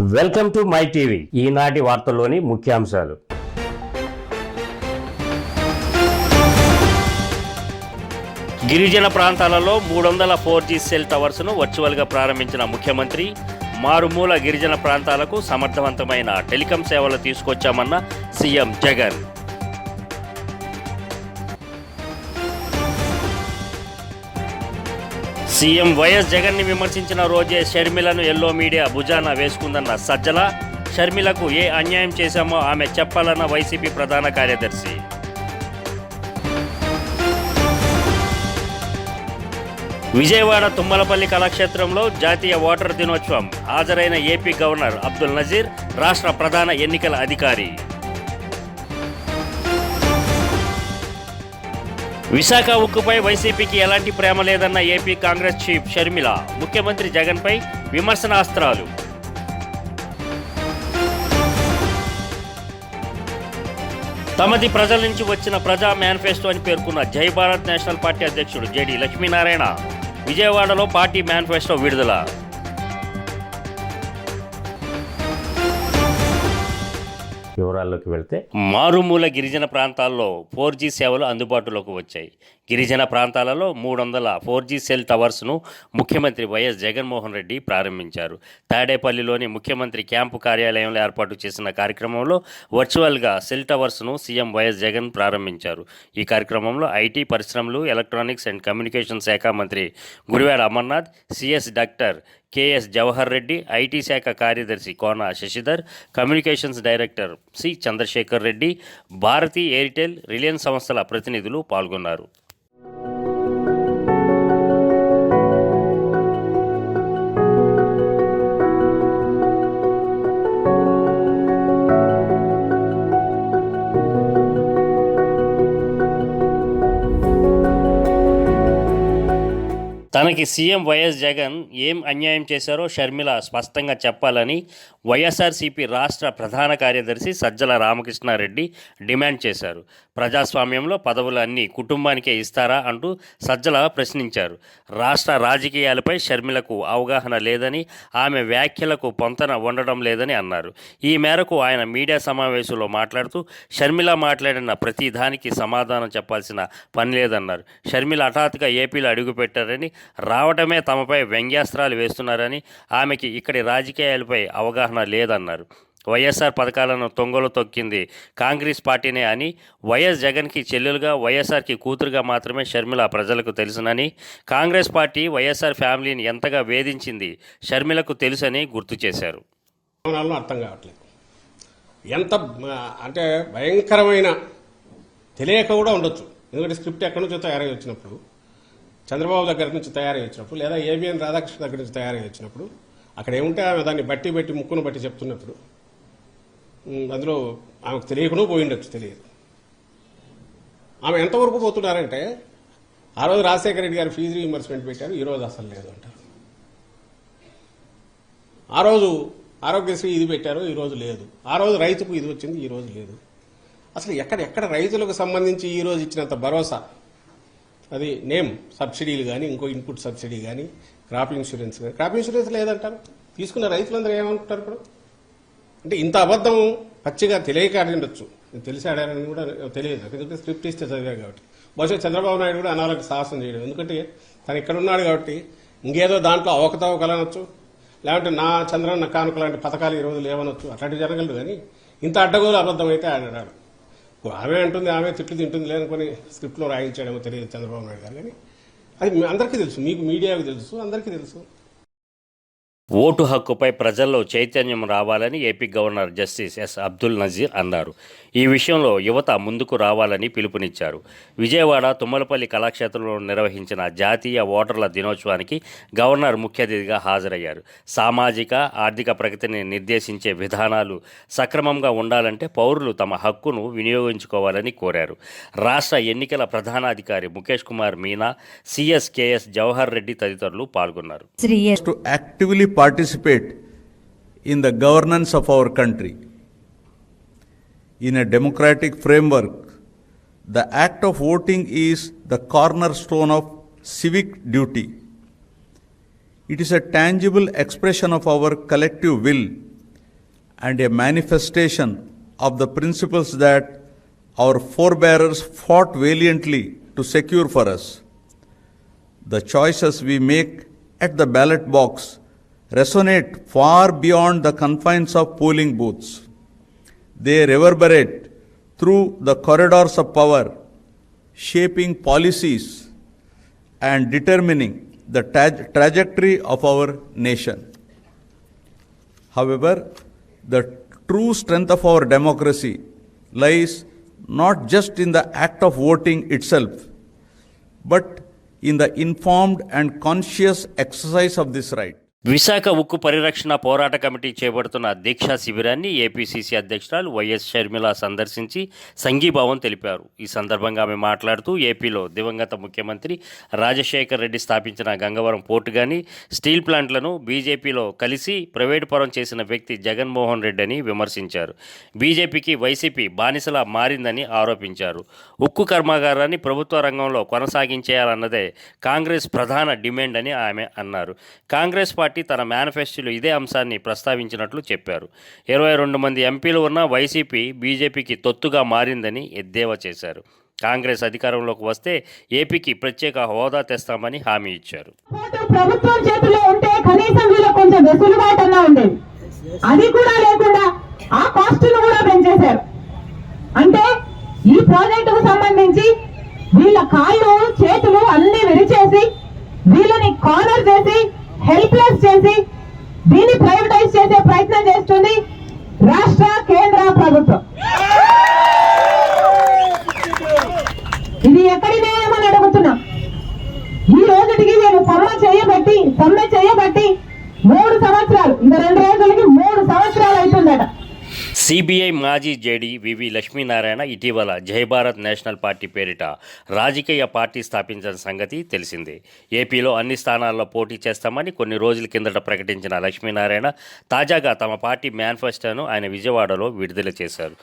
Welcome to my TV. ఈనాటి వార్తల్లోని ముఖ్యాంశాలు. గిరిజన ప్రాంతాలలో 300 4G సెల్ టవర్స్ను వర్చువల్గా ప్రారంభించిన ముఖ్యమంత్రి. మారుమూల గిరిజన ప్రాంతాలకు సమర్థవంతమైన టెలికాం సేవలు తీసుకొచ్చామన్న సీఎం జగన్. సీఎం వైఎస్ జగన్ని విమర్శించిన రోజే షర్మిలను ఎల్లో మీడియా భుజాన వేసుకుందన్న సజ్జల. షర్మిలకు ఏ అన్యాయం చేశామో ఆమె చెప్పాలన్న వైసీపీ ప్రధాన కార్యదర్శి. విజయవాడ తుమ్మలపల్లి కళాక్షేత్రంలో జాతీయ ఓటర్ దినోత్సవం. హాజరైన ఏపీ గవర్నర్ అబ్దుల్ నజీర్, రాష్ట్ర ప్రధాన ఎన్నికల అధికారి. విశాఖ ఉక్కుపై వైసీపీకి ఎలాంటి ప్రేమ లేదన్న ఏపీ కాంగ్రెస్ చీఫ్ షర్మిల. ముఖ్యమంత్రి జగన్పై విమర్శనాస్త్రాలు. తమది ప్రజల నుంచి వచ్చిన ప్రజా మేనిఫెస్టో అని పేర్కొన్న జై భారత్ నేషనల్ పార్టీ అధ్యక్షుడు జేడి లక్ష్మీనారాయణ. విజయవాడలో పార్టీ మేనిఫెస్టో విడుదల. వివరాల్లోకి వెళ్తే, మారుమూల గిరిజన ప్రాంతాల్లో 4G సేవలు అందుబాటులోకి వచ్చాయి. గిరిజన ప్రాంతాలలో 300 4G సెల్ టవర్స్ను ముఖ్యమంత్రి వైఎస్ జగన్మోహన్ రెడ్డి ప్రారంభించారు. తాడేపల్లిలోని ముఖ్యమంత్రి క్యాంపు కార్యాలయంలో ఏర్పాటు చేసిన కార్యక్రమంలో వర్చువల్గా సెల్ టవర్స్ను సీఎం వైఎస్ జగన్ ప్రారంభించారు. ఈ కార్యక్రమంలో ఐటీ, పరిశ్రమలు, ఎలక్ట్రానిక్స్ అండ్ కమ్యూనికేషన్ శాఖ మంత్రి Gudivada Amarnath, CS doctor KS Jawahar Reddy, IT శాఖ కార్యదర్శి Kona Sasidhar, communications director C Chandrasekhar Reddy, Bharti Airtel, Reliance సంస్థల ప్రతినిధులు పాల్గొన్నారు. తనకి సీఎం వైఎస్ జగన్ ఏం అన్యాయం చేశారో షర్మిల స్పష్టంగా చెప్పాలని వైఎస్ఆర్సీపీ రాష్ట్ర ప్రధాన కార్యదర్శి సజ్జల రామకృష్ణారెడ్డి డిమాండ్ చేశారు. ప్రజాస్వామ్యంలో పదవులు అన్నీ కుటుంబానికే ఇస్తారా అంటూ సజ్జల ప్రశ్నించారు. రాష్ట్ర రాజకీయాలపై షర్మిలకు అవగాహన లేదని, ఆమె వ్యాఖ్యలకు పొంతన ఉండడం లేదని అన్నారు. ఈ మేరకు ఆయన మీడియా సమావేశంలో మాట్లాడుతూ షర్మిల మాట్లాడిన ప్రతి దానికి సమాధానం చెప్పాల్సిన పని లేదన్నారు. షర్మిల హఠాత్తుగా ఏపీలో అడుగుపెట్టారని, రావటమే తమపై వ్యంగ్యాస్త్రాలు వేస్తున్నారని, ఆమెకి ఇక్కడి రాజకీయాలపై అవగాహన లేదన్నారు. వైఎస్ఆర్ పథకాలను తొంగలు తొక్కింది కాంగ్రెస్ పార్టీనే అని, వైఎస్ జగన్కి చెల్లెలుగా, వైఎస్ఆర్కి కూతురుగా మాత్రమే షర్మిల ప్రజలకు తెలుసునని, కాంగ్రెస్ పార్టీ వైఎస్ఆర్ ఫ్యామిలీని ఎంతగా వేధించింది షర్మిలకు తెలుసని గుర్తు చేశారు. అర్థం కావట్లేదు. ఎంత అంటే భయంకరమైన తెలియక కూడా ఉండొచ్చు. ఎందుకంటే స్క్రిప్ట్ ఎక్కడి నుంచో తయారై వచ్చినప్పుడు, చంద్రబాబు దగ్గర నుంచి తయారై వచ్చినప్పుడు, లేదా ఏబిఎన్ రాధాకృష్ణ దగ్గర నుంచి తయారై వచ్చినప్పుడు, అక్కడ ఏముంటే ఆమె దాన్ని బట్టి ముక్కును బట్టి చెప్తున్నప్పుడు అందులో ఆమెకు తెలియకుండా పోయిండొచ్చు, తెలియదు. ఆమె ఎంతవరకు పోతున్నారంటే, ఆ రోజు రాజశేఖర రెడ్డి గారు ఫీజు రీయింబర్స్మెంట్ పెట్టారు, ఈరోజు అసలు లేదు అంటారు. ఆ రోజు ఆరోగ్యశ్రీ ఇది పెట్టారు, ఈరోజు లేదు. ఆ రోజు రైతుకు ఇది వచ్చింది, ఈరోజు లేదు. అసలు ఎక్కడ రైతులకు సంబంధించి ఈరోజు ఇచ్చినంత భరోసా, అది నేమ్ సబ్సిడీలు కానీ, ఇంకో ఇన్పుట్ సబ్సిడీ కానీ, క్రాప్ ఇన్సూరెన్స్ కానీ, క్రాప్ ఇన్సూరెన్స్ లేదంటారు. తీసుకున్న రైతులందరూ ఏమనుకుంటారు ఇప్పుడు? అంటే ఇంత అబద్ధం పచ్చిగా తెలియక ఆడిండొచ్చు, తెలిసి ఆడారని కూడా తెలియదు. ఎందుకంటే స్క్రిప్ట్ ఇస్తే చదివా కాబట్టి. బహుశా చంద్రబాబు నాయుడు కూడా అనాలకు సాహసం చేయడం, ఎందుకంటే తను ఇక్కడ ఉన్నాడు కాబట్టి ఇంకేదో దాంట్లో అవకతవకలనొచ్చు, లేదంటే నా చంద్రన్న కానుక లాంటి పథకాలు ఈరోజు లేవనొచ్చు, అట్లాంటివి జరగలదు. కానీ ఇంత అడ్డగోలు అబద్ధం అయితే ఆడాడు. ఆమె అంటుంది, ఆమె తిట్లు తింటుంది లేదనుకొని స్క్రిప్ట్లో రాయించాడేమో తెలియదు చంద్రబాబు నాయుడు గారు. కానీ అది అందరికీ తెలుసు, మీకు మీడియాకు తెలుసు, అందరికీ తెలుసు. ఓటు హక్కుపై ప్రజల్లో చైతన్యం రావాలని AP governor justice S Abdul Nazeer అన్నారు. ఈ విషయంలో యువత ముందుకు రావాలని పిలుపునిచ్చారు. విజయవాడ తుమ్మలపల్లి కళాక్షేత్రంలో నిర్వహించిన జాతీయ ఓటర్ల దినోత్సవానికి గవర్నర్ ముఖ్య అతిథిగా హాజరయ్యారు. సామాజిక, ఆర్థిక ప్రగతిని నిర్దేశించే విధానాలు సక్రమంగా ఉండాలంటే పౌరులు తమ హక్కును వినియోగించుకోవాలని కోరారు. రాష్ట్ర ఎన్నికల ప్రధానాధికారి ముఖేష్ కుమార్ మీనా, సిఎస్ కేఎస్ జవహర్ రెడ్డి తదితరులు పాల్గొన్నారు. Participate in the governance of our country. In a democratic framework, the act of voting is the cornerstone of civic duty. It is a tangible expression of our collective will and a manifestation of the principles that our forebears fought valiantly to secure for us. The choices we make at the ballot box resonate far beyond the confines of polling booths. They reverberate through the corridors of power, shaping policies and determining the trajectory of our nation. However, the true strength of our democracy lies not just in the act of voting itself, but in the informed and conscious exercise of this right. Visakha ఉక్కు పరిరక్షణ పోరాట committee చేపడుతున్న దీక్షా శిబిరాన్ని APCC అధ్యక్షురాలు YS Sharmila సందర్శించి సంఘీభావం తెలిపారు. ఈ సందర్భంగా ఆమె మాట్లాడుతూ ఏపీలో దివంగత ముఖ్యమంత్రి రాజశేఖర్ రెడ్డి స్థాపించిన గంగవరం పోర్టు కానీ స్టీల్ ప్లాంట్లను బీజేపీలో కలిసి ప్రైవేటు పరం చేసిన వ్యక్తి జగన్మోహన్ రెడ్డి అని విమర్శించారు. బీజేపీకి వైసీపీ బానిసలా మారిందని ఆరోపించారు. ఉక్కు కర్మాగారాన్ని ప్రభుత్వ రంగంలో కొనసాగించేయాలన్నదే కాంగ్రెస్ ప్రధాన డిమాండ్ అని ఆమె అన్నారు. కాంగ్రెస్ పార్టీ తన మేనిఫెస్టోలో ఇదే అంశాన్ని ప్రస్తావించినట్లు చెప్పారు. 22 మంది ఎంపీలు ఉన్న వైసీపీ బీజేపీకి తొత్తుగా మారిందని ఎద్దేవా చేశారు. కాంగ్రెస్ అధికారంలోకి వస్తే ఏపీకి ప్రత్యేక హోదా తెస్తామని హామీ ఇచ్చారు. ప్రభుత్వం చేతిలో ఉంటే కనీసం వీళ్ళకి కొంచెం వెసులుబాటన్నా ఉండేది. అది కూడా లేకుండా ఆ కాస్ట్ను కూడా పెంచేశారు. అంటే ఈ ప్రాజెక్టుకు సంబంధించి వీళ్ళ కాళ్ళు చేతులు అన్ని విరిచేసి వీళ్ళని కార్నర్ చేసి హెల్ప్లెస్ చేసి దీన్ని ప్రైవేటైజ్ చేసే ప్రయత్నం చేస్తుంది రాష్ట్ర కేంద్ర ప్రభుత్వం. ఇది ఎక్కడి న్యాయమని అడుగుతున్నా. ఈ రోజుకి నేను సమ్మె చేయబట్టి 3 సంవత్సరాలు, ఇంకా 2 రోజులకి 3 సంవత్సరాలు అవుతుందట. సిబిఐ మాజీ జేడీ వివి లక్ష్మీనారాయణ ఇటీవల జై భారత్ నేషనల్ పార్టీ పేరిట రాజకీయ పార్టీ స్థాపించిన సంగతి తెలిసిందే. ఏపీలో అన్ని స్థానాల్లో పోటీ చేస్తామని కొన్ని రోజుల కిందట ప్రకటించిన లక్ష్మీనారాయణ తాజాగా తమ పార్టీ మేనిఫెస్టోను ఆయన విజయవాడలో విడుదల చేశారు.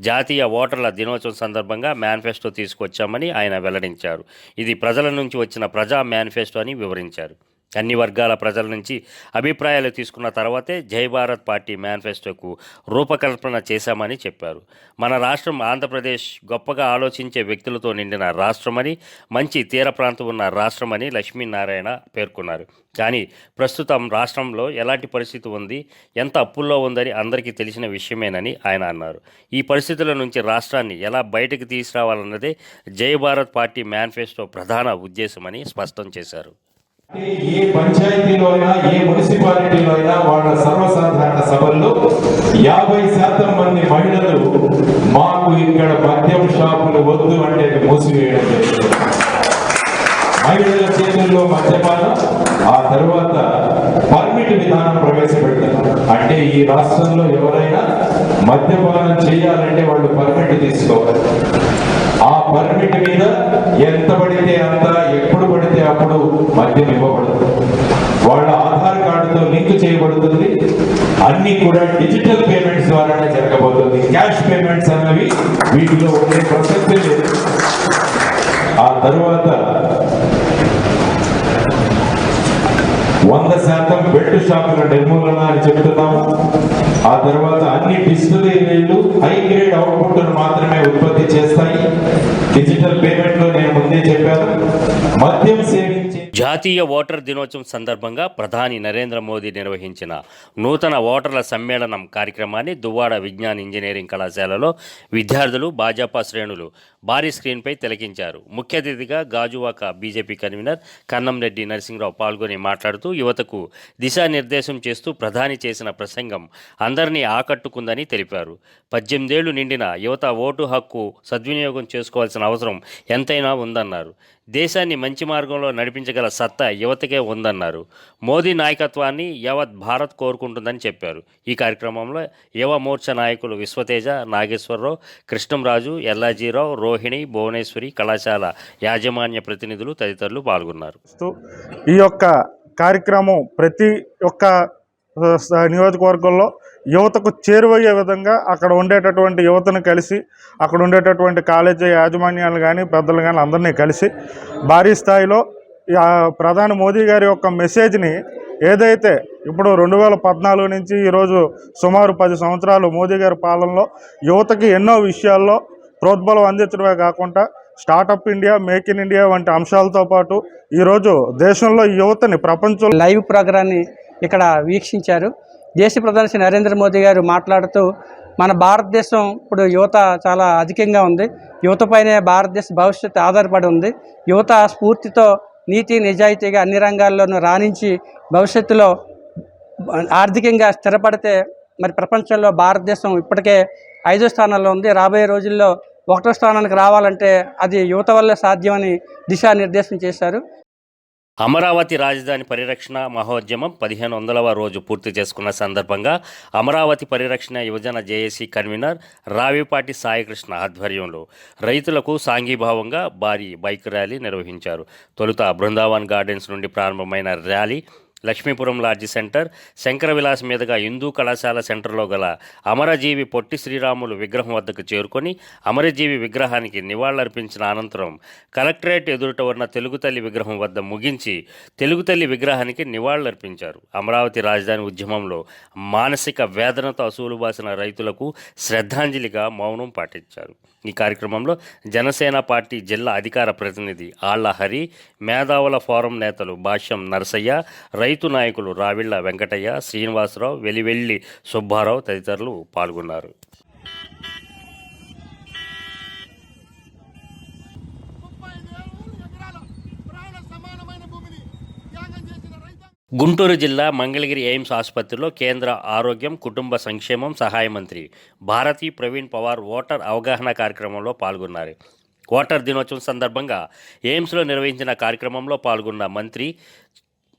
జాతీయ ఓటర్ల దినోత్సవం సందర్భంగా మేనిఫెస్టో తీసుకొచ్చామని ఆయన వెల్లడించారు. ఇది ప్రజల నుంచి వచ్చిన ప్రజా మేనిఫెస్టో అని వివరించారు. అన్ని వర్గాల ప్రజల నుంచి అభిప్రాయాలు తీసుకున్న తర్వాతే జై భారత్ పార్టీ మేనిఫెస్టోకు రూపకల్పన చేశామని చెప్పారు. మన రాష్ట్రం ఆంధ్రప్రదేశ్ గొప్పగా ఆలోచించే వ్యక్తులతో నిండిన రాష్ట్రమని, మంచి తీర ప్రాంతం ఉన్న రాష్ట్రమని లక్ష్మీనారాయణ పేర్కొన్నారు. కానీ ప్రస్తుతం రాష్ట్రంలో ఎలాంటి పరిస్థితి ఉంది, ఎంత అప్పుల్లో ఉందని అందరికీ తెలిసిన విషయమేనని ఆయన అన్నారు. ఈ పరిస్థితుల నుంచి రాష్ట్రాన్ని ఎలా బయటకు తీసుకురావాలన్నదే జై భారత్ పార్టీ మేనిఫెస్టో ప్రధాన ఉద్దేశమని స్పష్టం చేశారు. ఏ పంచాయతీలో అయినా, ఏ మున్సిపాలిటీలో అయినా వాళ్ళ సర్వసాధారణ సభల్లో 50% మంది మహిళలు మాకు ఇక్కడ మద్యం షాపులు వద్దు అంటే మూసివేయడం జరిగింది. మహిళల చేతుల్లో మద్యపానం, ఆ తర్వాత పర్మిట్ విధానం ప్రవేశపెడతారు. అంటే ఈ రాష్ట్రంలో ఎవరైనా మద్యపానం చేయాలంటే వాళ్ళు పర్మిట్ తీసుకోవాలి. ఆ పర్మిట్ మీద ఎంత పడితే అంత, ఎప్పుడు పడితే అప్పుడు మద్యం ఇవ్వబడుతుంది. వాళ్ళ ఆధార్ కార్డుతో లింక్ చేయబడుతుంది. అన్ని కూడా డిజిటల్ పేమెంట్స్ ద్వారానే జరగబోతుంది. క్యాష్ పేమెంట్స్ అన్నవి వీటిలో ఉండే ప్రసక్తే లేదు. ఆ తర్వాత 100% బెల్ట్ షాపుల నిర్మూలన అని చెప్తున్నాము. ఆ తర్వాత అన్ని డిస్టిలరీలు హై గ్రేడ్ అవుట్పుట్ మాత్రమే ఉత్పత్తి చేస్తాయి. డిజిటల్ పేమెంట్ లో నేను ముందే చెప్పాను. మద్యం సేవించే జాతీయ ఓటర్ దినోత్సవం సందర్భంగా ప్రధాని నరేంద్ర మోదీ నిర్వహించిన నూతన ఓటర్ల సమ్మేళనం కార్యక్రమాన్ని దువ్వాడ విజ్ఞాన్ ఇంజనీరింగ్ కళాశాలలో విద్యార్థులు, భాజపా శ్రేణులు భారీ స్క్రీన్పై తిలకించారు. ముఖ్య అతిథిగా గాజువాక బీజేపీ కన్వీనర్ కన్నంరెడ్డి నరసింహరావు పాల్గొని మాట్లాడుతూ యువతకు దిశానిర్దేశం చేస్తూ ప్రధాని చేసిన ప్రసంగం అందరినీ ఆకట్టుకుందని తెలిపారు. 18 ఏళ్లు నిండిన యువత ఓటు హక్కు సద్వినియోగం చేసుకోవాల్సిన అవసరం ఎంతైనా ఉందన్నారు. దేశాన్ని మంచి మార్గంలో నడిపించగల సత్తా యువతకే ఉందన్నారు. మోదీ నాయకత్వాన్ని యావత్ భారత్ కోరుకుంటుందని చెప్పారు. ఈ కార్యక్రమంలో యువ మోర్చా నాయకులు విశ్వతేజ, నాగేశ్వరరావు, కృష్ణంరాజు, ఎల్లాజీరావు, రోహిణి, భువనేశ్వరి, కళాశాల యాజమాన్య ప్రతినిధులు తదితరులు పాల్గొన్నారు. ఈ యొక్క కార్యక్రమం ప్రతి ఒక్క నియోజకవర్గంలో యువతకు చేరువయ్యే విధంగా అక్కడ ఉండేటటువంటి యువతను కలిసి, అక్కడ ఉండేటటువంటి కాలేజీ యాజమాన్యాలు కానీ, పెద్దలు కానీ అందరినీ కలిసి భారీ స్థాయిలో ప్రధాని మోదీ గారి యొక్క మెసేజ్ని ఏదైతే ఇప్పుడు 2014 నుంచి ఈరోజు సుమారు 10 సంవత్సరాలు మోదీ గారి పాలనలో యువతకి ఎన్నో విషయాల్లో ప్రోద్బలం అందించడమే కాకుండా startup India, make in India వంటి అంశాలతో పాటు ఈరోజు దేశంలో యువతని ప్రపంచంలో లైవ్ ప్రోగ్రాన్ని ఇక్కడ వీక్షించారు. దేశ ప్రధాని శ్రీ నరేంద్ర మోదీ గారు మాట్లాడుతూ మన భారతదేశం ఇప్పుడు యువత చాలా అధికంగా ఉంది, యువతపైనే భారతదేశ భవిష్యత్తు ఆధారపడి ఉంది. యువత స్ఫూర్తితో నీతి నిజాయితీగా అన్ని రంగాల్లోనూ రాణించి భవిష్యత్తులో ఆర్థికంగా స్థిరపడితే మరి ప్రపంచంలో భారతదేశం ఇప్పటికే 5వ స్థానంలో ఉంది. రాబోయే రోజుల్లో 1వ స్థానానికి రావాలంటే అది యువత వల్లే సాధ్యమని దిశానిర్దేశం చేశారు. అమరావతి రాజధాని పరిరక్షణ మహోద్యమం 1500వ రోజు పూర్తి చేసుకున్న సందర్భంగా అమరావతి పరిరక్షణ యువజన జేఏసీ కన్వీనర్ రావిపాటి సాయికృష్ణ ఆధ్వర్యంలో రైతులకు సాంఘీభావంగా భారీ బైక్ ర్యాలీ నిర్వహించారు. తొలుత బృందావన్ గార్డెన్స్ నుండి ప్రారంభమైన rally Lakshmipuram large centre, Shankara Vilas మీదుగా హిందూ కళాశాల సెంటర్లో గల అమరజీవి పొట్టి శ్రీరాములు విగ్రహం వద్దకు చేరుకొని అమరజీవి విగ్రహానికి నివాళులర్పించిన అనంతరం కలెక్టరేట్ ఎదురుట ఉన్న తెలుగుతల్లి విగ్రహం వద్ద ముగించి తెలుగుతల్లి విగ్రహానికి నివాళులర్పించారు. అమరావతి రాజధాని ఉద్యమంలో మానసిక వేదనతో అసూలుబాసిన రైతులకు శ్రద్ధాంజలిగా మౌనం పాటించారు. ఈ కార్యక్రమంలో జనసేన పార్టీ జిల్లా అధికార ప్రతినిధి ఆళ్ల హరి, మేధావుల ఫోరం నేతలు భాష్యం నరసయ్య, రైతు నాయకులు రావిళ్ల వెంకటయ్య, శ్రీనివాసరావు, వెలివెల్లి సుబ్బారావు తదితరులు పాల్గొన్నారు. గుంటూరు జిల్లా మంగళగిరి ఎయిమ్స్ ఆసుపత్రిలో కేంద్ర ఆరోగ్యం, కుటుంబ సంక్షేమం సహాయ మంత్రి భారతీ ప్రవీణ్ పవార్ ఓటర్ అవగాహన కార్యక్రమంలో పాల్గొన్నారు. ఓటర్ దినోత్సవం సందర్భంగా ఎయిమ్స్లో నిర్వహించిన కార్యక్రమంలో పాల్గొన్న మంత్రి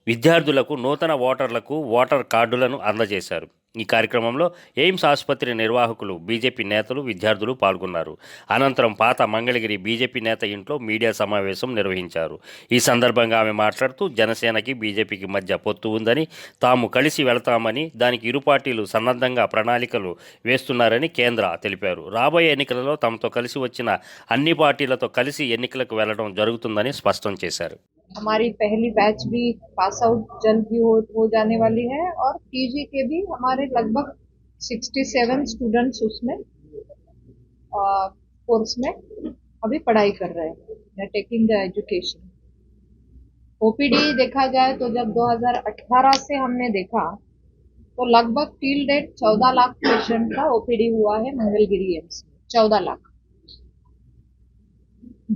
విద్యార్థులకు నూతన ఓటర్లకు ఓటర్ కార్డులను అందజేశారు. ఈ కార్యక్రమంలో ఎయిమ్స్ ఆసుపత్రి నిర్వాహకులు, బీజేపీ నేతలు, విద్యార్థులు పాల్గొన్నారు. అనంతరం పాత మంగళగిరి బీజేపీ నేత ఇంట్లో మీడియా సమావేశం నిర్వహించారు. ఈ సందర్భంగా ఆమె మాట్లాడుతూ జనసేనకి బీజేపీకి మధ్య పొత్తు ఉందని, తాము కలిసి వెళతామని, దానికి ఇరు పార్టీలు సన్నద్ధంగా ప్రణాళికలు వేస్తున్నారని కేంద్ర తెలిపారు. రాబోయే ఎన్నికలలో తమతో కలిసి వచ్చిన అన్ని పార్టీలతో కలిసి ఎన్నికలకు వెళ్లడం జరుగుతుందని స్పష్టం చేశారు. हमारी पहली बैच भी पास आउट जल्द ही हो जाने वाली है और पीजी के भी हमारे लगभग 67 स्टूडेंट्स उसमें कोर्स में अभी पढ़ाई कर रहे हैं, टेकिंग द एजुकेशन. ओपीडी देखा जाए तो जब 2018 से हमने देखा तो लगभग टिल डेट 14 लाख पेशेंट का ओपीडी हुआ है मंगलगिरी एम्स में. 14 लाख.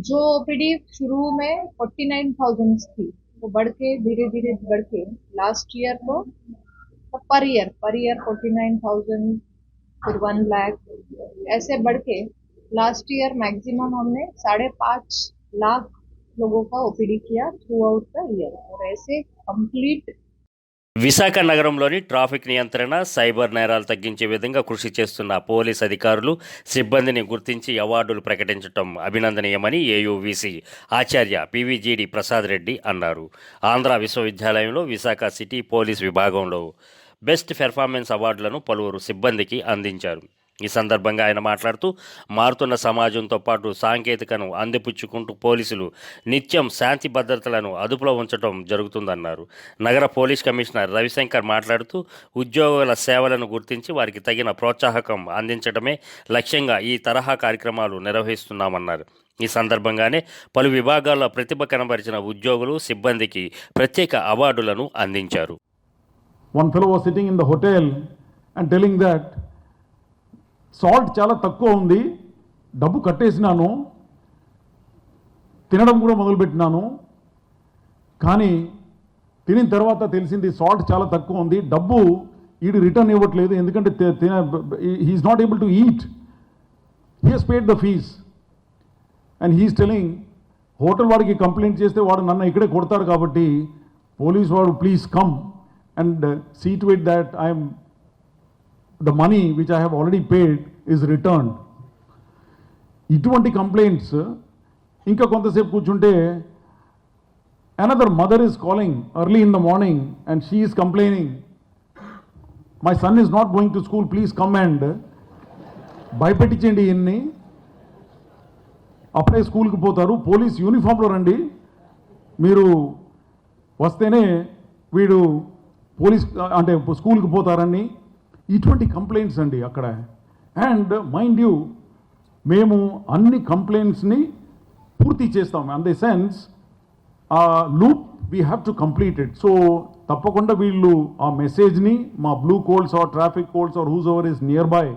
जो ओपीडी शुरू में 49,000 थी वो बढ़ के धीरे धीरे बढ़ के लास्ट ईयर को पर ईयर 49,000, फिर 1 लाख, ऐसे बढ़ के लास्ट ईयर मैक्सिमम हमने 5.5 लाख लोगों का ओपीडी किया थ्रू आउट द ईयर. और ऐसे कंप्लीट విశాఖ నగరంలోని ట్రాఫిక్ నియంత్రణ, సైబర్ నేరాలు తగ్గించే విధంగా కృషి చేస్తున్న పోలీస్ అధికారులు, సిబ్బందిని గుర్తించి అవార్డులు ప్రకటించడం అభినందనీయమని ఏయూవీసీ ఆచార్య పీవీజీడి ప్రసాద్ రెడ్డి అన్నారు. ఆంధ్ర విశ్వవిద్యాలయంలో విశాఖ సిటీ పోలీస్ విభాగంలో బెస్ట్ పెర్ఫార్మెన్స్ అవార్డులను పలువురు సిబ్బందికి అందించారు. ఈ సందర్భంగా ఆయన మాట్లాడుతూ మారుతున్న సమాజంతో పాటు సాంకేతికను అందిపుచ్చుకుంటూ పోలీసులు నిత్యం శాంతి భద్రతలను అదుపులో ఉంచడం జరుగుతుందన్నారు. నగర పోలీస్ కమిషనర్ రవిశంకర్ మాట్లాడుతూ ఉద్యోగుల సేవలను గుర్తించి వారికి తగిన ప్రోత్సాహకం అందించడమే లక్ష్యంగా ఈ తరహా కార్యక్రమాలు నిర్వహిస్తున్నామన్నారు. ఈ సందర్భంగానే పలు విభాగాల్లో ప్రతిభ కనబరిచిన ఉద్యోగులు, సిబ్బందికి ప్రత్యేక అవార్డులను అందించారు. One fellow was sitting in the hotel and telling that salt చాలా తక్కువ ఉంది, డబ్బు కట్టేసినాను, తినడం కూడా మొదలుపెట్టినాను, కానీ తినిన తర్వాత తెలిసింది సాల్ట్ చాలా తక్కువ ఉంది, డబ్బు ఈడు రిటర్న్ ఇవ్వట్లేదు, ఎందుకంటే he's not able to eat, he has paid the fees and he's telling hotel వాడికి కంప్లైంట్ చేస్తే వాడు నన్ను ఇక్కడే కొడతాడు కాబట్టి పోలీస్ వాడు please come and see to it that the money which I have already paid is returned. ఇటువంటి complaints ఇంకా కొంతసేపు కూర్చుంటే another mother is calling early in the morning and she is complaining, my son is not going to school, please come and భయపెట్టించండి ఇన్ని, అప్పుడే స్కూల్కి పోతారు, police యూనిఫామ్లో రండి, మీరు వస్తేనే వీడు పోలీస్ అంటే స్కూల్కి పోతారని ఇటువంటి కంప్లైంట్స్ అండి అక్కడ. అండ్ మైండ్ యూ, మేము అన్ని కంప్లైంట్స్ని పూర్తి చేస్తాం. In the sense loop we have to complete it. So తప్పకుండా వీళ్ళు ఆ మెసేజ్ని మా blue codes or traffic codes or whose ever is near by.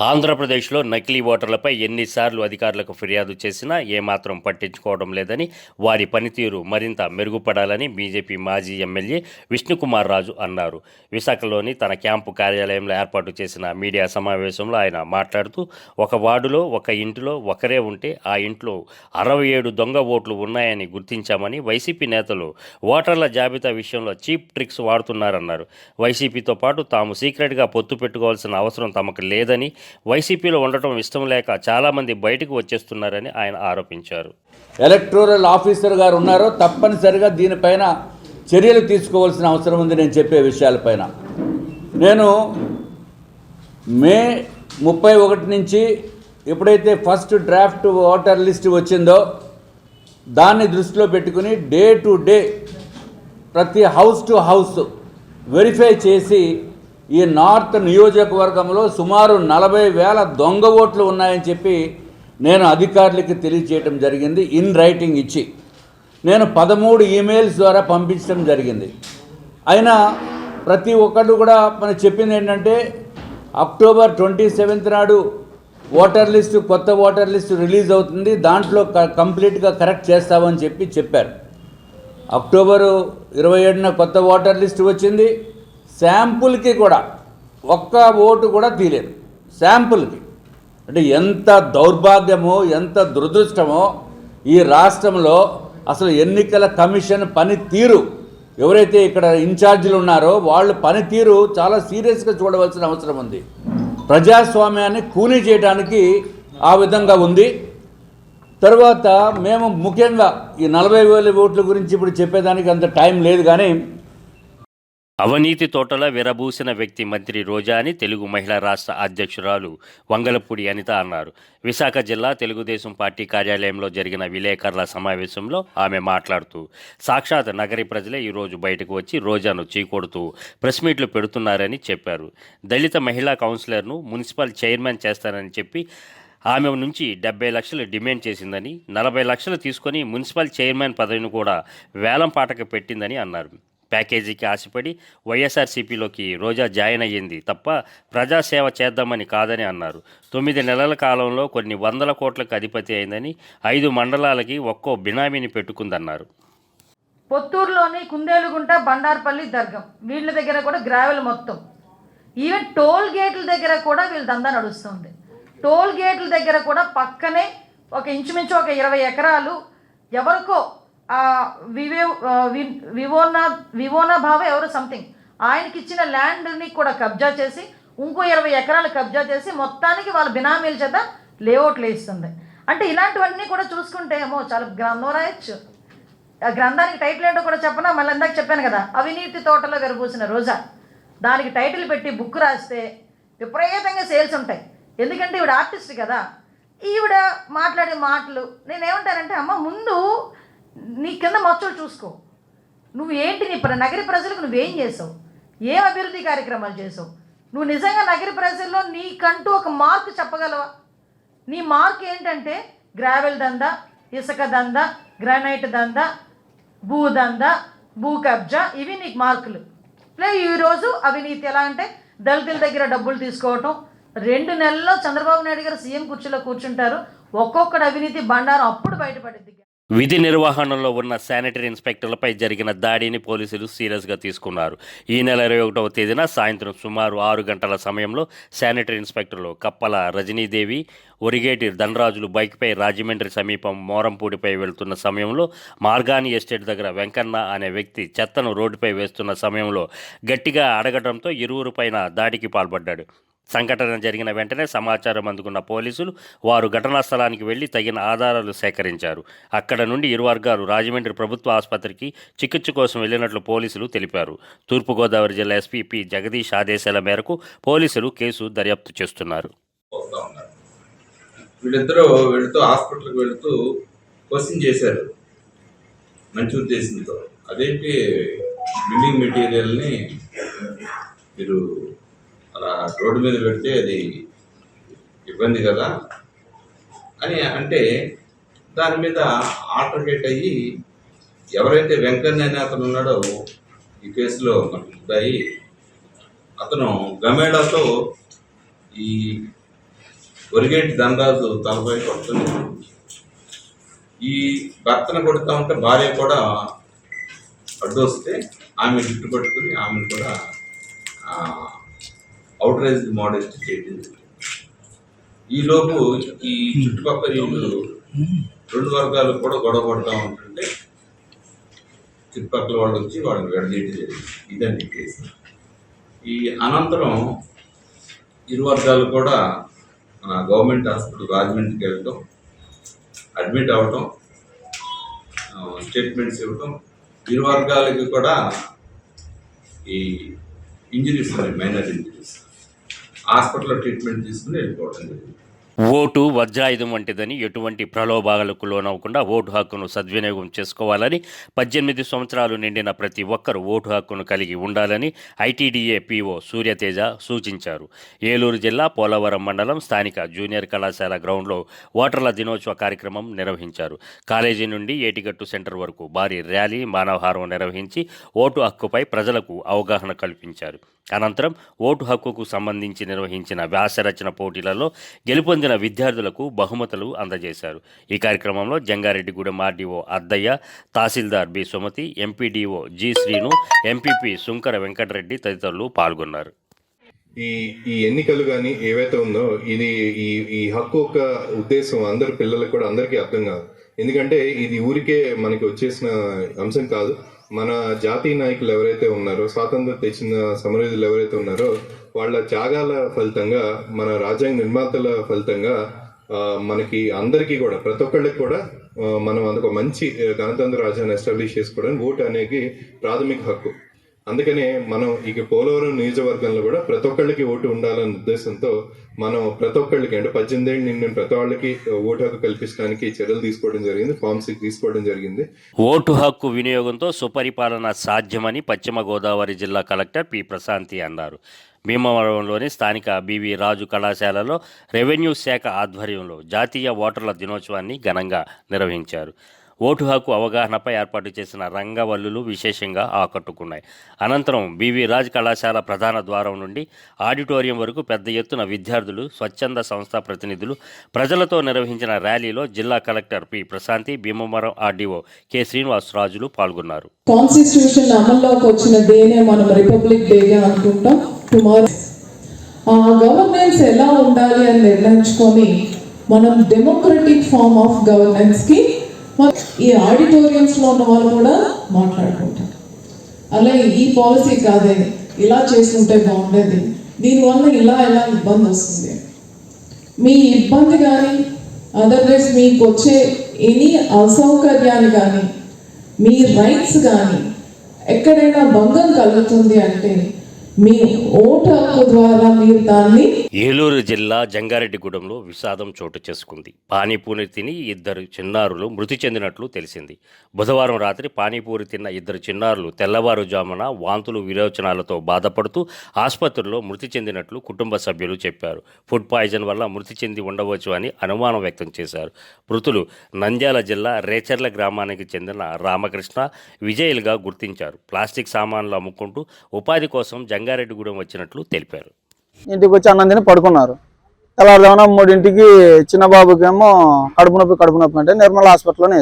ఆంధ్రప్రదేశ్లో నకిలీ ఓటర్లపై ఎన్నిసార్లు అధికారులకు ఫిర్యాదు చేసినా ఏమాత్రం పట్టించుకోవడం లేదని, వారి పనితీరు మరింత మెరుగుపడాలని బీజేపీ మాజీ ఎమ్మెల్యే విష్ణుకుమార్ రాజు అన్నారు. విశాఖలోని తన క్యాంపు కార్యాలయంలో ఏర్పాటు చేసిన మీడియా సమావేశంలో ఆయన మాట్లాడుతూ, ఒక వార్డులో ఒక ఇంటిలో ఒకరే ఉంటే ఆ ఇంట్లో 67 దొంగ ఓట్లు ఉన్నాయని గుర్తించామని, వైసీపీ నేతలు ఓటర్ల జాబితా విషయంలో చీప్ ట్రిక్స్ వాడుతున్నారన్నారు. వైసీపీతో పాటు తాము సీక్రెట్గా పొత్తు పెట్టుకోవాల్సిన అవసరం తమకు లేదని, వైసీపీలో ఉండటం ఇష్టం లేక చాలామంది బయటకు వచ్చేస్తున్నారని ఆయన ఆరోపించారు. ఎలక్టోరల్ ఆఫీసర్ గారు ఉన్నారో తప్పనిసరిగా దీనిపైన చర్యలు తీసుకోవాల్సిన అవసరం ఉంది. నేను చెప్పే విషయాలపైన నేను మే 31 నుంచి ఎప్పుడైతే ఫస్ట్ డ్రాఫ్ట్ ఓటర్ లిస్ట్ వచ్చిందో దాన్ని దృష్టిలో పెట్టుకుని డే టు డే ప్రతి హౌస్ టు హౌస్ వెరిఫై చేసి ఈ నార్త్ నియోజకవర్గంలో సుమారు 40,000 దొంగ ఓట్లు ఉన్నాయని చెప్పి నేను అధికారులకి తెలియచేయటం జరిగింది. ఇన్ రైటింగ్ ఇచ్చి నేను 13 ఈమెయిల్స్ ద్వారా పంపించడం జరిగింది. అయినా ప్రతి ఒక్కళ్ళు కూడా మనం చెప్పింది ఏంటంటే అక్టోబర్ 27 నాడు ఓటర్ లిస్టు, కొత్త ఓటర్ లిస్టు రిలీజ్ అవుతుంది, దాంట్లో కంప్లీట్గా కరెక్ట్ చేస్తామని చెప్పారు. అక్టోబరు 27న కొత్త ఓటర్ లిస్టు వచ్చింది. శాంపుల్కి కూడా ఒక్క ఓటు కూడా తీయలేదు శాంపుల్కి. అంటే ఎంత దౌర్భాగ్యమో, ఎంత దురదృష్టమో ఈ రాష్ట్రంలో. అసలు ఎన్నికల కమిషన్ పనితీరు, ఎవరైతే ఇక్కడ ఇన్ఛార్జీలు ఉన్నారో వాళ్ళు పనితీరు చాలా సీరియస్గా చూడవలసిన అవసరం ఉంది. ప్రజాస్వామ్యాన్ని కూనీ చేయడానికి ఆ విధంగా ఉంది. తర్వాత మేము ముఖ్యంగా ఈ 40,000 ఓట్ల గురించి ఇప్పుడు చెప్పేదానికి అంత టైం లేదు, కానీ అవినీతి తోటల విరబూసిన వ్యక్తి మంత్రి రోజా అని తెలుగు మహిళా రాష్ట్ర అధ్యక్షురాలు వంగలపూడి అనిత అన్నారు. విశాఖ జిల్లా తెలుగుదేశం పార్టీ కార్యాలయంలో జరిగిన విలేకరుల సమావేశంలో ఆమె మాట్లాడుతూ, సాక్షాత్ నగరి ప్రజలే ఈరోజు బయటకు వచ్చి రోజాను చీకొడుతూ ప్రెస్ మీట్లు పెడుతున్నారని చెప్పారు. దళిత మహిళా కౌన్సిలర్ను మున్సిపల్ చైర్మన్ చేస్తానని చెప్పి ఆమె నుంచి 70 లక్షలు డిమాండ్ చేసిందని, 40 లక్షలు తీసుకొని మున్సిపల్ చైర్మన్ పదవిని కూడా వేలం పాటకు పెట్టిందని అన్నారు. ప్యాకేజీకి ఆశపడి వైఎస్ఆర్సీపీలోకి రోజా జాయిన్ అయ్యింది తప్ప ప్రజాసేవ చేద్దామని కాదని అన్నారు. 9 నెలల కాలంలో కొన్ని 100 కోట్లకు అధిపతి అయిందని, 5 మండలాలకి ఒక్కో బినామీని పెట్టుకుందన్నారు. పొత్తూరులోని కుందేలుగుంట, బండార్పల్లి, దర్గం వీళ్ళ దగ్గర కూడా గ్రావెల్ మొత్తం, ఈవెన్ టోల్ గేట్ల దగ్గర కూడా వీళ్ళ దందా నడుస్తుంది. టోల్ గేట్ల దగ్గర కూడా పక్కనే ఒక ఇంచుమించు ఒక 20 ఎకరాలు ఎవరికో వివోనా భావ ఎవరు సంథింగ్ ఆయనకి ఇచ్చిన ల్యాండ్ని కూడా కబ్జా చేసి ఇంకో 20 ఎకరాలు కబ్జా చేసి మొత్తానికి వాళ్ళ బినామీల చేత లేఅవుట్లు వేస్తుంది. అంటే ఇలాంటివన్నీ కూడా చూసుకుంటే ఏమో చాలా గ్రంథం రాయొచ్చు. ఆ గ్రంథానికి టైటిల్ ఏంటో కూడా చెప్పనా, మళ్ళీ ఇందాక చెప్పాను కదా, అవినీతి తోటలో విరబూసిన రోజా. దానికి టైటిల్ పెట్టి బుక్ రాస్తే విపరీతంగా సేల్స్ ఉంటాయి. ఎందుకంటే ఈవిడ ఆర్టిస్ట్ కదా, ఈవిడ మాట్లాడే మాటలు నేనేమంటానంటే, అమ్మ ముందు నీ కింద మచ్చలు చూసుకో. నువ్వు ఏంటి, నీ నగరి ప్రజలకు నువ్వేం చేసావు, ఏం అభివృద్ధి కార్యక్రమాలు చేసావు, నువ్వు నిజంగా నగరి ప్రజల్లో నీకంటూ ఒక మార్క్ చెప్పగలవా? నీ మార్క్ ఏంటంటే గ్రావెల్ దందా, ఇసుక దందా, గ్రానైట్ దందా, భూ దందా, భూ కబ్జా, ఇవి నీకు మార్కులు. ఈరోజు అవినీతి ఎలా అంటే దళితుల దగ్గర డబ్బులు తీసుకోవటం. 2 నెలల్లో చంద్రబాబు నాయుడు గారు సీఎం కుర్చీలో కూర్చుంటారు, ఒక్కొక్కటి అవినీతి బండారం అప్పుడు బయటపడింది. విధి నిర్వహణలో ఉన్న శానిటరీ ఇన్స్పెక్టర్లపై జరిగిన దాడిని పోలీసులు సీరియస్గా తీసుకున్నారు. ఈ నెల 21వ తేదీన సాయంత్రం సుమారు 6 గంటల సమయంలో శానిటరీ ఇన్స్పెక్టర్లు కప్పల రజనీదేవి, ఒరిగేటి ధనరాజులు బైక్పై రాజమండ్రి సమీపం మోరంపూడిపై వెళ్తున్న సమయంలో మార్గాని ఎస్టేట్ దగ్గర వెంకన్న అనే వ్యక్తి చెత్తను రోడ్డుపై వేస్తున్న సమయంలో గట్టిగా అడగడంతో ఇరువురు పైన దాడికి పాల్పడ్డాడు. సంఘటన జరిగిన వెంటనే సమాచారం అందుకున్న పోలీసులు వారు ఘటనా స్థలానికి వెళ్లి తగిన ఆధారాలు సేకరించారు. అక్కడ నుండి ఇరు వర్గాలు రాజమండ్రి ప్రభుత్వ ఆసుపత్రికి చికిత్స కోసం వెళ్లినట్లు పోలీసులు తెలిపారు. తూర్పుగోదావరి జిల్లా ఎస్పీ పి జగదీష్ ఆదేశాల మేరకు పోలీసులు కేసు దర్యాప్తు చేస్తున్నారు. వీళ్ళిద్దరూ వెళుతూ హాస్పిటల్కి వెళుతూ క్వశ్చన్ చేశారు మంచి ఉద్దేశంతో. అదేంటి బిల్డింగ్ మెటీరియల్ని మీరు అలా రోడ్డు మీద పెడితే అది ఇబ్బంది కదా అని అంటే దాని మీద ఆల్టర్నేట్ అయ్యి ఎవరైతే వెంకన్న అనే అతను ఉన్నాడో ఈ కేసులో మనకు ముద్దాయి, అతను గమేళాతో ఈ ఒరిగేటి ధనరాజు తలపై కొడుతుంది. ఈ భర్తను కొడుతూ ఉంటే భార్య కూడా అడ్డొస్తే ఆమె జుట్టు పట్టుకుని ఆమెను కూడా అవుట్రైజ్ మోడెస్ట్ చేయడం. ఈలోపు ఈ చుట్టుపక్కల ఇల్లు రెండు వర్గాలు కూడా గొడవ పడుతూ ఉంటుంటే చుట్టుపక్కల వాళ్ళు వచ్చి వాళ్ళని విడదీయడం జరిగింది. ఇదండి కేసు. ఈ అనంతరం ఇరు వర్గాలు కూడా మన గవర్నమెంట్ హాస్పిటల్ రాజమండ్రికి వెళ్ళటం, అడ్మిట్ అవ్వటం, స్టేట్మెంట్స్ ఇవ్వటం, ఇరు వర్గాలకి కూడా ఈ ఇంజరీస్ ఉన్నాయి, మైనర్ ఇంజరీస్, హాస్పిటల్లో ట్రీట్మెంట్ తీసుకుని వెళ్ళిపోవడం జరిగింది. ఓటు వజ్రాయుధం వంటిదని ఎటువంటి ప్రలోభాలకు లోనవ్వకుండా ఓటు హక్కును సద్వినియోగం చేసుకోవాలని 18 సంవత్సరాలు నిండిన ప్రతి ఒక్కరూ ఓటు హక్కును కలిగి ఉండాలని ఐటీడీఏ పీఓ సూర్యతేజ సూచించారు. ఏలూరు జిల్లా పోలవరం మండలం స్థానిక జూనియర్ కళాశాల గ్రౌండ్లో ఓటర్ల దినోత్సవ కార్యక్రమం నిర్వహించారు. కాలేజీ నుండి ఏటిగట్టు సెంటర్ వరకు భారీ ర్యాలీ, మానవహారం నిర్వహించి ఓటు హక్కుపై ప్రజలకు అవగాహన కల్పించారు. అనంతరం ఓటు హక్కుకు సంబంధించి నిర్వహించిన వ్యాసరచన పోటీలలో గెలుపొందిన విద్యార్థులకు బహుమతులు అందజేశారు. ఈ కార్యక్రమంలో జంగారెడ్డిగూడెం ఆర్డీఓ అద్దయ్య, తహసీల్దార్ B Sumathi, MPDO G Srinu, MPP Sunkara Venkatareddy తదితరులు పాల్గొన్నారు. ఈ ఎన్నికలు కానీ ఏవైతే ఉందో ఇది ఈ హక్కు యొక్క ఉద్దేశం అందరి పిల్లలకు కూడా అందరికీ అర్థం కాదు. ఎందుకంటే ఇది ఊరికే మనకి వచ్చేసిన అంశం కాదు. మన జాతీయ నాయకులు ఎవరైతే ఉన్నారో, స్వాతంత్రం తెచ్చిన సమరయోధులు ఎవరైతే ఉన్నారో వాళ్ళ త్యాగాల ఫలితంగా, మన రాజ్యాంగ నిర్మాతల ఫలితంగా మనకి అందరికీ కూడా ప్రతి ఒక్కళ్ళకి కూడా మనం అందుకు మంచి గణతంత్ర రాజ్యాన్ని ఎస్టాబ్లిష్ చేసుకోవడానికి ఓటు అనేది ప్రాథమిక హక్కు. అందుకనే మనం ఇక పోలవరం నియోజకవర్గంలో కూడా ప్రతి ఒక్కళ్ళకి ఓటు ఉండాలనే ఉద్దేశంతో మనం ప్రతి ఒక్కళ్ళకి అంటే 18 ఏళ్ళు నిండిన ప్రతి వాళ్ళకి ఓటు హక్కు కల్పించడానికి చర్యలు తీసుకోవడం జరిగింది, ఫామ్ 6 తీసుకోవడం జరిగింది. ఓటు హక్కు వినియోగంతో సుపరిపాలన సాధ్యమని పశ్చిమ గోదావరి జిల్లా కలెక్టర్ పి ప్రశాంతి అన్నారు. భీమవరంలోని స్థానిక బివి రాజు కళాశాలలో రెవెన్యూ శాఖ ఆధ్వర్యంలో జాతీయ ఓటర్ల దినోత్సవాన్ని ఘనంగా నిర్వహించారు. ఓటు హక్కు అవగాహనపై ఏర్పాటు చేసిన రంగవల్లులు విశేషంగా ఆకట్టుకున్నాయి. అనంతరం బివి రాజ్ కళాశాల ప్రధాన ద్వారం నుండి ఆడిటోరియం వరకు పెద్ద ఎత్తున విద్యార్థులు, స్వచ్ఛంద సంస్థ ప్రతినిధులు, ప్రజలతో నిర్వహించిన ర్యాలీలో జిల్లా collector P Prasanthi, Bhimavaram RDO K శ్రీనివాసరాజులు పాల్గొన్నారు. కాన్స్టిట్యూషన్ అమల్లోకి వచ్చిన డేనే మనం రిపబ్లిక్ డేగా అనుకుంటాం. టుమారో ఆ గవర్నెన్స్ ఎలా ఉండాలి అని నిర్ణయించుకొని మనం డెమోక్రటిక్ ఫార్మ్ ఆఫ్ గవర్నెన్స్కి ఈ ఆడిటోరియంస్లో ఉన్న వాళ్ళు కూడా మాట్లాడుకుంటారు. అలాగే ఈ పాలసీ కాదే, ఇలా చేసుకుంటే బాగుండేది, దీనివల్ల ఇలా ఇబ్బంది వస్తుంది, మీ ఇబ్బంది కానీ అదర్వైజ్ మీకు వచ్చే ఎనీ అసౌకర్యాన్ని కానీ మీ రైట్స్ కానీ ఎక్కడైనా భంగం కలుగుతుంది అంటే మీ ఓటు హక్కు ద్వారా మీరు దాన్ని. ఏలూరు జిల్లా జంగారెడ్డిగూడెంలో విషాదం చోటు చేసుకుంది. పానీపూరి తిని 2 చిన్నారులు మృతి చెందినట్లు తెలిసింది. బుధవారం రాత్రి పానీపూరి తిన్న 2 చిన్నారులు తెల్లవారుజామున వాంతులు, విరోచనాలతో బాధపడుతూ ఆసుపత్రిలో మృతి చెందినట్లు కుటుంబ సభ్యులు చెప్పారు. ఫుడ్ పాయిజన్ వల్ల మృతి చెంది ఉండవచ్చు అని అనుమానం వ్యక్తం చేశారు. మృతులు నంద్యాల జిల్లా రేచర్ల గ్రామానికి చెందిన రామకృష్ణ, విజయ్లుగా గుర్తించారు. ప్లాస్టిక్ సామాన్లు అమ్ముకుంటూ ఉపాధి కోసం జంగారెడ్డిగూడెం వచ్చినట్లు తెలిపారు. ఇంటికి వచ్చి అన్నం తిని పడుకున్నారు. తెల్లవారుజామున 3ంటికి చిన్న బాబుకేమో కడుపు నొప్పి అంటే నిర్మల హాస్పిటల్లోనే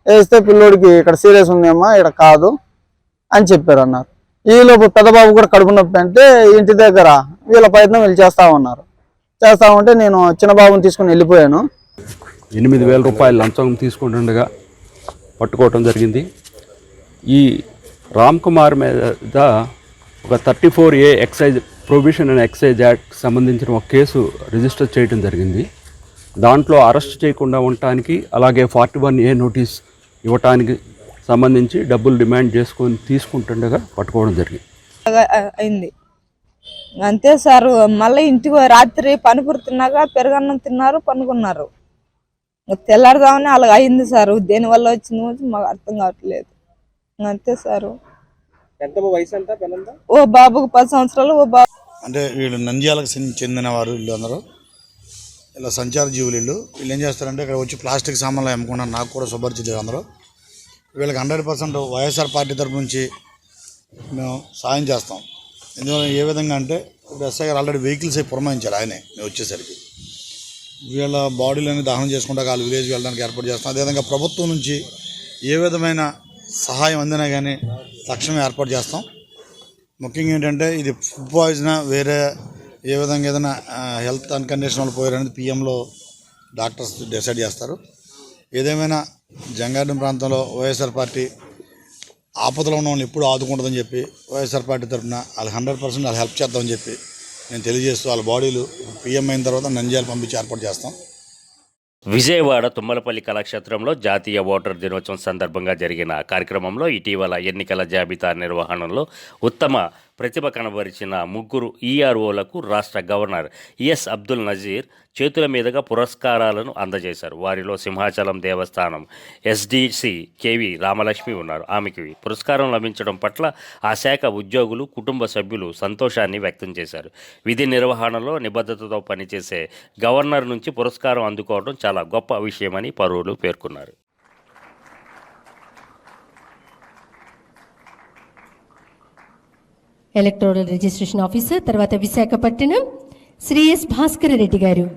వేస్తే పిల్లోడికి ఇక్కడ సీరియస్ ఉందేమో, ఇక్కడ కాదు అని చెప్పారు అన్నారు. ఈలోపు పెద్ద బాబు కూడా కడుపు నొప్పి అంటే ఇంటి దగ్గర వీళ్ళ ప్రయత్నం వీళ్ళు చేస్తూ ఉంటే నేను చిన్న బాబుని తీసుకుని వెళ్ళిపోయాను. 8,000 రూపాయలు లంచం తీసుకుంటుండగా పట్టుకోవటం జరిగింది. ఈ రామ్ కుమార్ మీద ఒక 34A excise prohibition and excise act సంబంధించిన ఒక కేసు రిజిస్టర్ చేయడం జరిగింది. దాంట్లో అరెస్ట్ చేయకుండా ఉండటానికి, అలాగే 41A నోటీస్ ఇవ్వటానికి సంబంధించి డబ్బులు డిమాండ్ చేసుకొని తీసుకుంటుండగా పట్టుకోవడం జరిగింది. అయింది అంతే సార్. మళ్ళీ ఇంటికి రాత్రి పనిపూరి తిన్నాక పెరుగన్నం తిన్నారు, పనుకున్నారు. తెల్లారుదామని అలాగ అయింది సార్. దేనివల్ల వచ్చింది మాకు అర్థం కావట్లేదు. అంతే సార్. ఎంత వయసు ఎంత పిల్లలు? ఓ బాబుకు 10 సంవత్సరాలు, ఓ బాబు. అంటే వీళ్ళు నంద్యాలకు చెందిన వారు వీళ్ళు అందరూ ఇలా సంచార జీవులు వీళ్ళు ఏం చేస్తారంటే ఇక్కడ వచ్చి ప్లాస్టిక్ సామాన్లు అమ్ముకున్నారు. నాకు కూడా సుపరిచితులు అందరూ. వీళ్ళకి 100% వైఎస్ఆర్ పార్టీ తరపు నుంచి మేము సాయం చేస్తాం. ఎందువల్ల ఏ విధంగా అంటే ఇప్పుడు ఎస్ఐ గారు ఆల్రెడీ వెహికల్స్ అవి పురమాయించారు ఆయనే మేము వచ్చేసరికి. వీళ్ళ బాడీలని దహనం చేసుకుంటా వాళ్ళు విలేజ్ వెళ్ళడానికి ఏర్పాటు చేస్తాం. అదేవిధంగా ప్రభుత్వం నుంచి ఏ విధమైన సహాయం అందినా కానీ తక్షణమే ఏర్పాటు చేస్తాం. ముఖ్యంగా ఏంటంటే ఇది ఫుడ్ పాయిజన్ వేరే ఏ విధంగా ఏదైనా హెల్త్ అన్కండిషన్ వాళ్ళు పోయారనేది పిఎంలో డాక్టర్స్ డిసైడ్ చేస్తారు. ఏదేమైనా జంగారెడ్డి ప్రాంతంలో వైఎస్ఆర్ పార్టీ ఆపదలో ఉన్న వాళ్ళని ఎప్పుడు ఆదుకుంటుందని చెప్పి వైఎస్ఆర్ పార్టీ తరఫున వాళ్ళు 100% వాళ్ళు హెల్ప్ చేద్దామని చెప్పి నేను తెలియజేస్తూ వాళ్ళ బాడీలు పిఎం అయిన తర్వాత నంద్యాల పంపించి ఏర్పాటు చేస్తాం. విజయవాడ తుమ్మలపల్లి కళాక్షేత్రంలో జాతీయ ఓటర్ దినోత్సవం సందర్భంగా జరిగిన కార్యక్రమంలో ఇటీవల ఎన్నికల జాబితా నిర్వహణలో ఉత్తమ ప్రతిభ కనబరిచిన 3 ఈఆర్ఓలకు రాష్ట్ర గవర్నర్ ఎస్ అబ్దుల్ నజీర్ చేతుల మీదుగా పురస్కారాలను అందజేశారు. వారిలో సింహాచలం దేవస్థానం ఎస్డిసి కేవి రామలక్ష్మి ఉన్నారు. ఆమెకి పురస్కారం లభించడం పట్ల ఆ శాఖ ఉద్యోగులు, కుటుంబ సభ్యులు సంతోషాన్ని వ్యక్తం చేశారు. విధి నిర్వహణలో నిబద్ధతతో పనిచేసే గవర్నర్ నుంచి పురస్కారం అందుకోవడం చాలా గొప్ప విషయమని పలువురు పేర్కొన్నారు. ఎలక్టోరల్ రిజిస్ట్రేషన్ ఆఫీసర్ తర్వాత విశాఖపట్నం శ్రీ ఎస్ భాస్కర రెడ్డి గారు.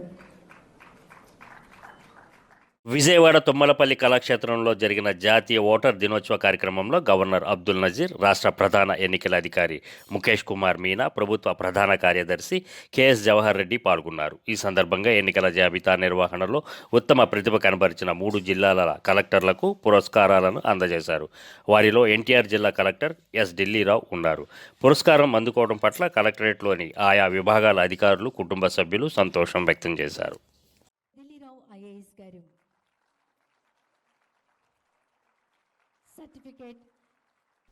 విజయవాడ తుమ్మలపల్లి కళాక్షేత్రంలో జరిగిన జాతీయ ఓటర్ దినోత్సవ కార్యక్రమంలో గవర్నర్ అబ్దుల్ నజీర్, రాష్ట్ర ప్రధాన ఎన్నికల అధికారి ముఖేష్ కుమార్ మీనా, ప్రభుత్వ ప్రధాన కార్యదర్శి కెఎస్ జవహర్ రెడ్డి పాల్గొన్నారు. ఈ సందర్భంగా ఎన్నికల జాబితా నిర్వహణలో ఉత్తమ ప్రతిభ కనబరిచిన 3 జిల్లాల కలెక్టర్లకు పురస్కారాలను అందజేశారు. వారిలో ఎన్టీఆర్ జిల్లా కలెక్టర్ ఎస్ ఢిల్లీరావు ఉన్నారు. పురస్కారం అందుకోవడం పట్ల కలెక్టరేట్లోని ఆయా విభాగాల అధికారులు, కుటుంబ సభ్యులు సంతోషం వ్యక్తం చేశారు.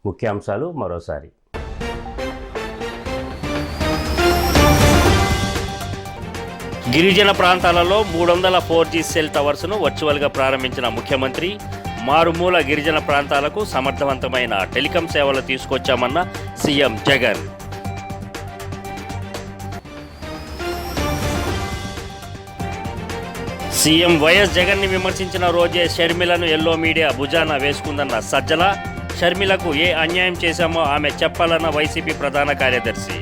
ముఖ్యాంశాలు మరోసారి. గిరిజన ప్రాంతాలలో 300 4G సెల్ టవర్స్ను వర్చువల్గా ప్రారంభించిన ముఖ్యమంత్రి. మారుమూల గిరిజన ప్రాంతాలకు సమర్థవంతమైన టెలికాం సేవలు తీసుకొచ్చామన్న సీఎం జగన్. సీఎం వైఎస్ జగన్ని విమర్శించిన రోజే షర్మిలను ఎల్లో మీడియా భుజాన వేసుకుందన్న సజ్జల. షర్మిలకు ఏ అన్యాయం చేశామో ఆమె చెప్పాలన్న వైసీపీ ప్రధాన కార్యదర్శి.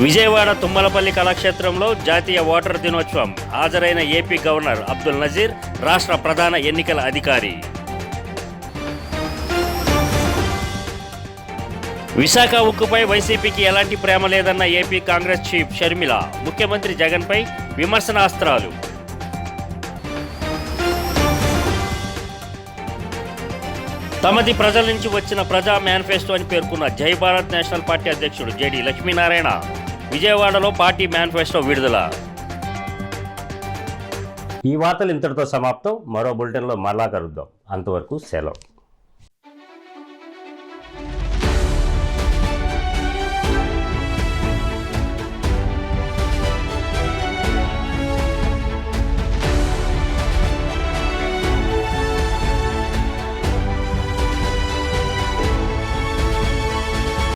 విజయవాడ తుమ్మలపల్లి కళాక్షేత్రంలో జాతీయ ఓటర్ దినోత్సవం. హాజరైన ఏపీ గవర్నర్ అబ్దుల్ నజీర్, రాష్ట్ర ప్రధాన ఎన్నికల అధికారి. విశాఖ ఉక్కుపై వైసీపీకి ఎలాంటి ప్రేమ లేదన్న ఏపీ కాంగ్రెస్ చీఫ్ షర్మిల. ముఖ్యమంత్రి జగన్పై విమర్శనాస్త్రాలు. తమది ప్రజల నుంచి వచ్చిన ప్రజా మేనిఫెస్టో అని పేర్కొన్న జై భారత్ నేషనల్ పార్టీ అధ్యక్షుడు జేడి లక్ష్మీనారాయణ. విజయవాడలో పార్టీ మేనిఫెస్టో విడుదల. ఈ వార్తలు ఇంతటితో సమాప్తం. మరో బులెటిన్లో మరలా కలుద్దాం. అంతవరకు సెలవు.